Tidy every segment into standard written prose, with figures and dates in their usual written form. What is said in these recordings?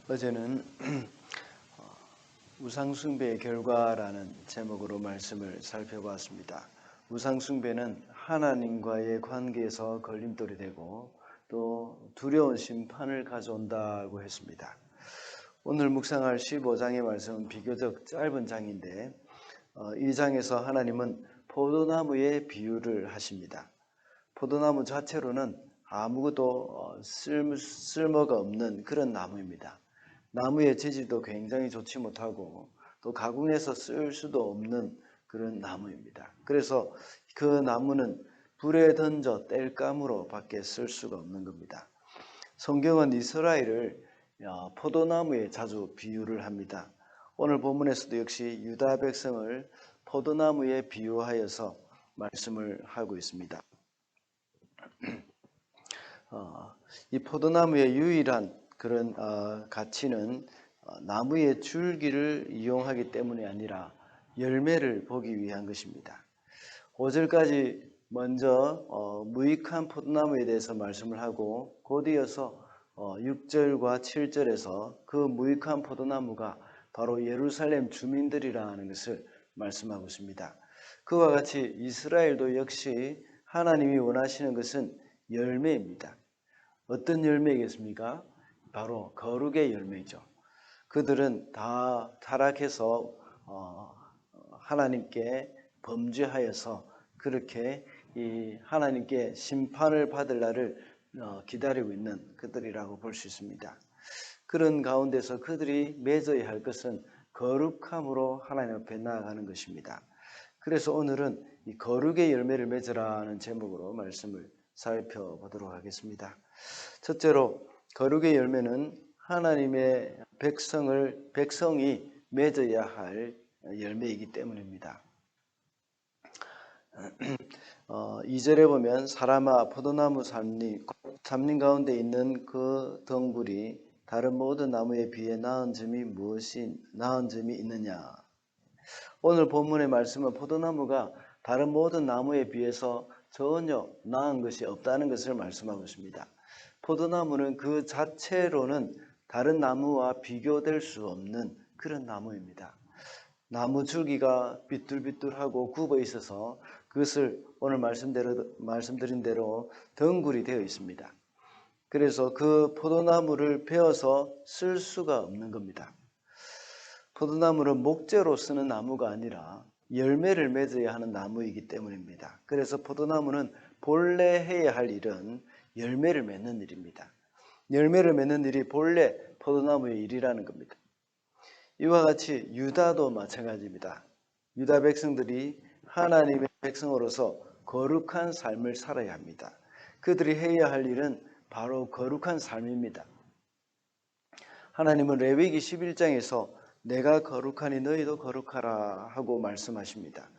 어제는 우상숭배의 결과라는 제목으로 말씀을 살펴봤습니다. 우상숭배는 하나님과의 관계에서 걸림돌이 되고 또 두려운 심판을 가져온다고 했습니다. 오늘 묵상할 15장의 말씀은 비교적 짧은 장인데 이 장에서 하나님은 포도나무의 비유를 하십니다. 포도나무 자체로는 아무것도 쓸모가 없는 그런 나무입니다. 나무의 재질도 굉장히 좋지 못하고 또 가공해서 쓸 수도 없는 그런 나무입니다. 그래서 그 나무는 불에 던져 뗄감으로 밖에 쓸 수가 없는 겁니다. 성경은 이스라엘을 포도나무에 자주 비유를 합니다. 오늘 본문에서도 역시 유다 백성을 포도나무에 비유하여서 말씀을 하고 있습니다. 이 포도나무의 유일한 그런 가치는 나무의 줄기를 이용하기 때문이 아니라 열매를 보기 위한 것입니다. 5절까지 먼저 무익한 포도나무에 대해서 말씀을 하고 곧이어서 6절과 7절에서 그 무익한 포도나무가 바로 예루살렘 주민들이라는 것을 말씀하고 있습니다. 그와 같이 이스라엘도 역시 하나님이 원하시는 것은 열매입니다. 어떤 열매이겠습니까? 바로 거룩의 열매죠. 그들은 다 타락해서 하나님께 범죄하여서 그렇게 이 하나님께 심판을 받을 날을 기다리고 있는 그들이라고 볼 수 있습니다. 그런 가운데서 그들이 맺어야 할 것은 거룩함으로 하나님 앞에 나아가는 것입니다. 그래서 오늘은 이 거룩의 열매를 맺으라는 제목으로 말씀을 살펴보도록 하겠습니다. 첫째로 거룩의 열매는 하나님의 백성이 맺어야 할 열매이기 때문입니다. 2절에 보면 사람아 포도나무 삼림 가운데 있는 그 덩굴이 다른 모든 나무에 비해 나은 점이 있느냐. 오늘 본문의 말씀은 포도나무가 다른 모든 나무에 비해서 전혀 나은 것이 없다는 것을 말씀하고 있습니다. 포도나무는 그 자체로는 다른 나무와 비교될 수 없는 그런 나무입니다. 나무 줄기가 삐뚤삐뚤하고 굽어 있어서 그것을 오늘 말씀드린 대로 덩굴이 되어 있습니다. 그래서 그 포도나무를 베어서 쓸 수가 없는 겁니다. 포도나무는 목재로 쓰는 나무가 아니라 열매를 맺어야 하는 나무이기 때문입니다. 그래서 포도나무는 본래 해야 할 일은 열매를 맺는 일입니다. 열매를 맺는 일이 본래 포도나무의 일이라는 겁니다. 이와 같이 유다도 마찬가지입니다. 유다 백성들이 하나님의 백성으로서 거룩한 삶을 살아야 합니다. 그들이 해야 할 일은 바로 거룩한 삶입니다. 하나님은 레위기 11장에서 내가 거룩하니 너희도 거룩하라 하고 말씀하십니다.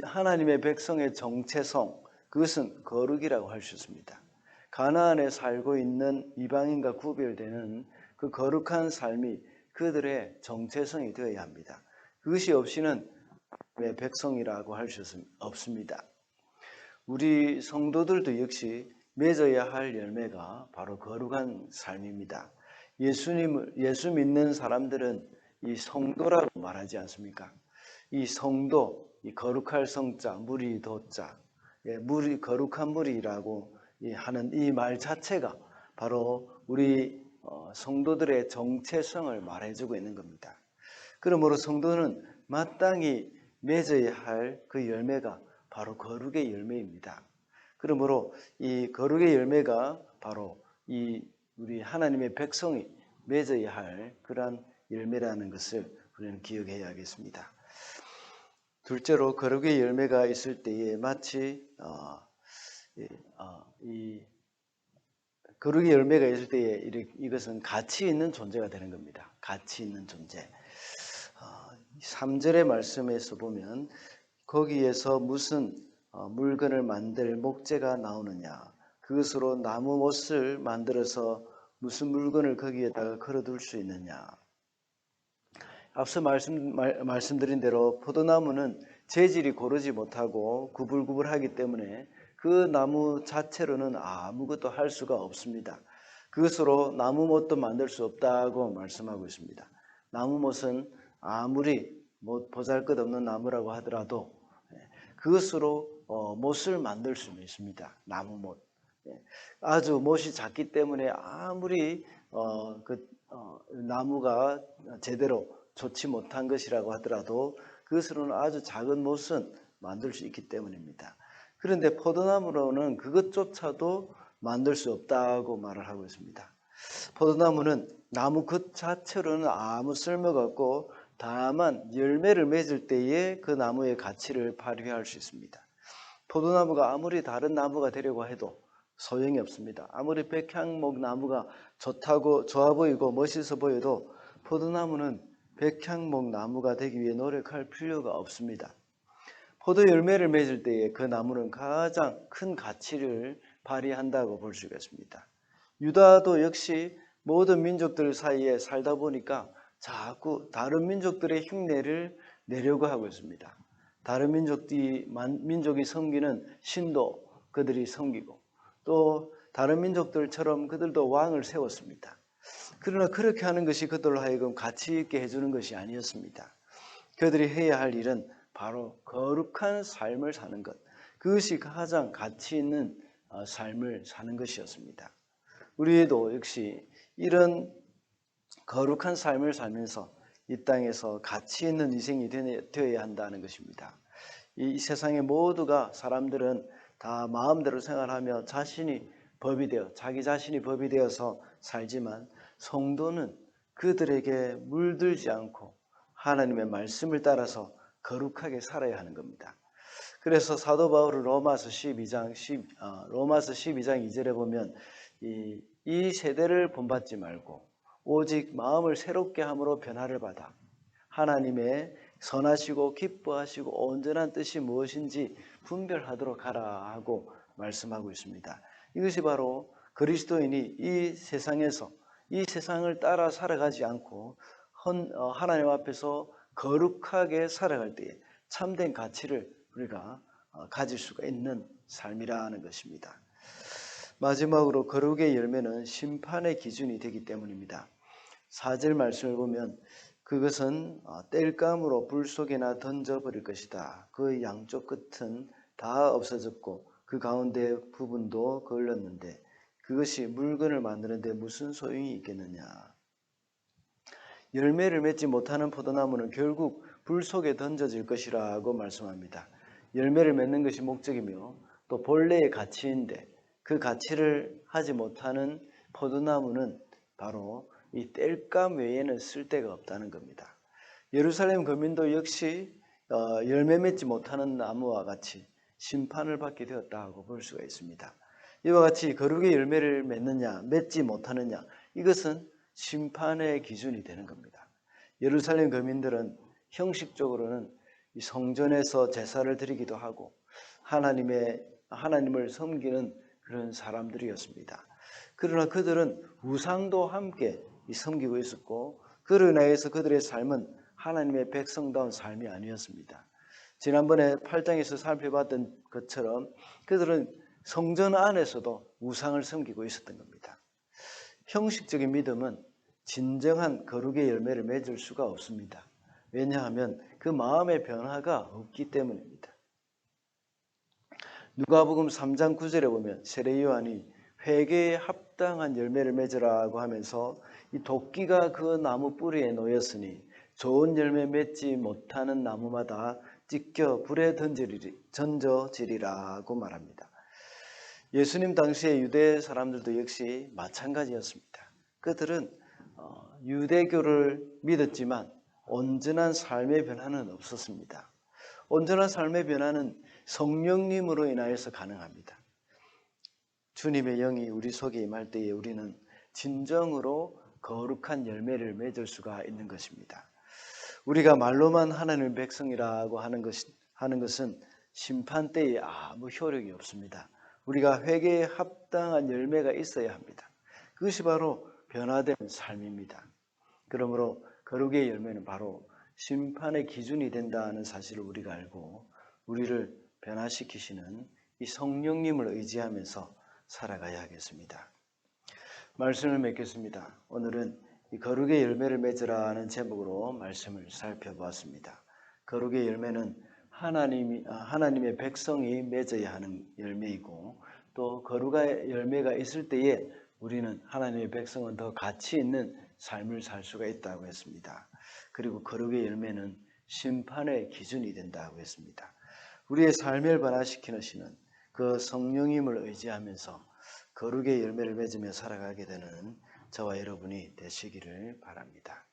하나님의 백성의 정체성, 그것은 거룩이라고 할 수 있습니다. 가나안에 살고 있는 이방인과 구별되는 그 거룩한 삶이 그들의 정체성이 되어야 합니다. 그것이 없이는 백성이라고 할 수 없습니다. 우리 성도들도 역시 맺어야 할 열매가 바로 거룩한 삶입니다. 예수 믿는 사람들은 이 성도라고 말하지 않습니까? 이 성도, 이 거룩할 성자, 무리 도자, 무리 거룩한 무리라고 하는 이 말 자체가 바로 우리 성도들의 정체성을 말해주고 있는 겁니다. 그러므로 성도는 마땅히 맺어야 할 그 열매가 바로 거룩의 열매입니다. 그러므로 이 거룩의 열매가 바로 우리 하나님의 백성이 맺어야 할 그러한 열매라는 것을 우리는 기억해야겠습니다. 둘째로 거룩의 열매가 있을 때에 마치 거룩의 열매가 있을 때에 이것은 가치 있는 존재가 되는 겁니다. 가치 있는 존재. 3절의 말씀에서 보면 거기에서 무슨 물건을 만들 목재가 나오느냐, 그것으로 나무 못을 만들어서 무슨 물건을 거기에다가 걸어둘 수 있느냐. 앞서 말씀드린 대로 포도나무는 재질이 고르지 못하고 구불구불하기 때문에 그 나무 자체로는 아무것도 할 수가 없습니다. 그것으로 나무못도 만들 수 없다고 말씀하고 있습니다. 나무못은 아무리 보잘것없는 나무라고 하더라도 그것으로 못을 만들 수는 있습니다. 나무못. 아주 못이 작기 때문에 아무리 나무가 제대로 좋지 못한 것이라고 하더라도 그것으로는 아주 작은 못은 만들 수 있기 때문입니다. 그런데 포도나무로는 그것조차도 만들 수 없다고 말을 하고 있습니다. 포도나무는 나무 그 자체로는 아무 쓸모가 없고 다만 열매를 맺을 때에 그 나무의 가치를 발휘할 수 있습니다. 포도나무가 아무리 다른 나무가 되려고 해도 소용이 없습니다. 아무리 백향목 나무가 좋아 보이고 멋있어 보여도 포도나무는 백향목 나무가 되기 위해 노력할 필요가 없습니다. 포도 열매를 맺을 때에 그 나무는 가장 큰 가치를 발휘한다고 볼 수가 있습니다. 유다도 역시 모든 민족들 사이에 살다 보니까 자꾸 다른 민족들의 흉내를 내려고 하고 있습니다. 다른 민족이 섬기는 신도 그들이 섬기고 또 다른 민족들처럼 그들도 왕을 세웠습니다. 그러나 그렇게 하는 것이 그들로 하여금 가치 있게 해주는 것이 아니었습니다. 그들이 해야 할 일은 바로 거룩한 삶을 사는 것, 그것이 가장 가치 있는 삶을 사는 것이었습니다. 우리도 역시 이런 거룩한 삶을 살면서 이 땅에서 가치 있는 인생이 되어야 한다는 것입니다. 이 세상의 모두가 사람들은 다 마음대로 생활하며 자기 자신이 법이 되어서 살지만 성도는 그들에게 물들지 않고 하나님의 말씀을 따라서 거룩하게 살아야 하는 겁니다. 그래서 사도 바울은 로마서 12장 2절에 보면 이 세대를 본받지 말고 오직 마음을 새롭게 함으로 변화를 받아 하나님의 선하시고 기뻐하시고 온전한 뜻이 무엇인지 분별하도록 하라 하고 말씀하고 있습니다. 이것이 바로 그리스도인이 이 세상에서 이 세상을 따라 살아가지 않고 하나님 앞에서 거룩하게 살아갈 때에 참된 가치를 우리가 가질 수가 있는 삶이라는 것입니다. 마지막으로 거룩의 열매는 심판의 기준이 되기 때문입니다. 4절 말씀을 보면 그것은 땔감으로 불 속에나 던져버릴 것이다. 그 양쪽 끝은 다 없어졌고 그 가운데 부분도 걸렸는데 그것이 물건을 만드는데 무슨 소용이 있겠느냐. 열매를 맺지 못하는 포도나무는 결국 불 속에 던져질 것이라고 말씀합니다. 열매를 맺는 것이 목적이며 또 본래의 가치인데 그 가치를 하지 못하는 포도나무는 바로 이 땔감 외에는 쓸데가 없다는 겁니다. 예루살렘 거민도 역시 열매 맺지 못하는 나무와 같이 심판을 받게 되었다고 볼 수가 있습니다. 이와 같이 거룩의 열매를 맺느냐 맺지 못하느냐 이것은 심판의 기준이 되는 겁니다. 예루살렘 거민들은 형식적으로는 이 성전에서 제사를 드리기도 하고 하나님을 섬기는 그런 사람들이었습니다. 그러나 그들은 우상도 함께 섬기고 있었고 그로 인해서 그들의 삶은 하나님의 백성다운 삶이 아니었습니다. 지난번에 8장에서 살펴봤던 것처럼 그들은 성전 안에서도 우상을 섬기고 있었던 겁니다. 형식적인 믿음은 진정한 거룩의 열매를 맺을 수가 없습니다. 왜냐하면 그 마음의 변화가 없기 때문입니다. 누가복음 3장 9절에 보면 세례 요한이 회개에 합당한 열매를 맺으라고 하면서 이 도끼가 그 나무 뿌리에 놓였으니 좋은 열매 맺지 못하는 나무마다 찢겨 불에 던져지리라고 말합니다. 예수님 당시의 유대 사람들도 역시 마찬가지였습니다. 그들은 유대교를 믿었지만 온전한 삶의 변화는 없었습니다. 온전한 삶의 변화는 성령님으로 인하여서 가능합니다. 주님의 영이 우리 속에 임할 때에 우리는 진정으로 거룩한 열매를 맺을 수가 있는 것입니다. 우리가 말로만 하나님의 백성이라고 하는 것은 심판 때에 아무 효력이 없습니다. 우리가 회개에 합당한 열매가 있어야 합니다. 그것이 바로 변화된 삶입니다. 그러므로 거룩의 열매는 바로 심판의 기준이 된다는 사실을 우리가 알고 우리를 변화시키시는 이 성령님을 의지하면서 살아가야 하겠습니다. 말씀을 맺겠습니다. 오늘은 이 거룩의 열매를 맺으라는 제목으로 말씀을 살펴보았습니다. 거룩의 열매는 하나님의 백성이 맺어야 하는 열매이고, 또 거룩의 열매가 있을 때에 우리는 하나님의 백성은 더 가치 있는 삶을 살 수가 있다고 했습니다. 그리고 거룩의 열매는 심판의 기준이 된다고 했습니다. 우리의 삶을 변화시키시는 그 성령님을 의지하면서 거룩의 열매를 맺으며 살아가게 되는 저와 여러분이 되시기를 바랍니다.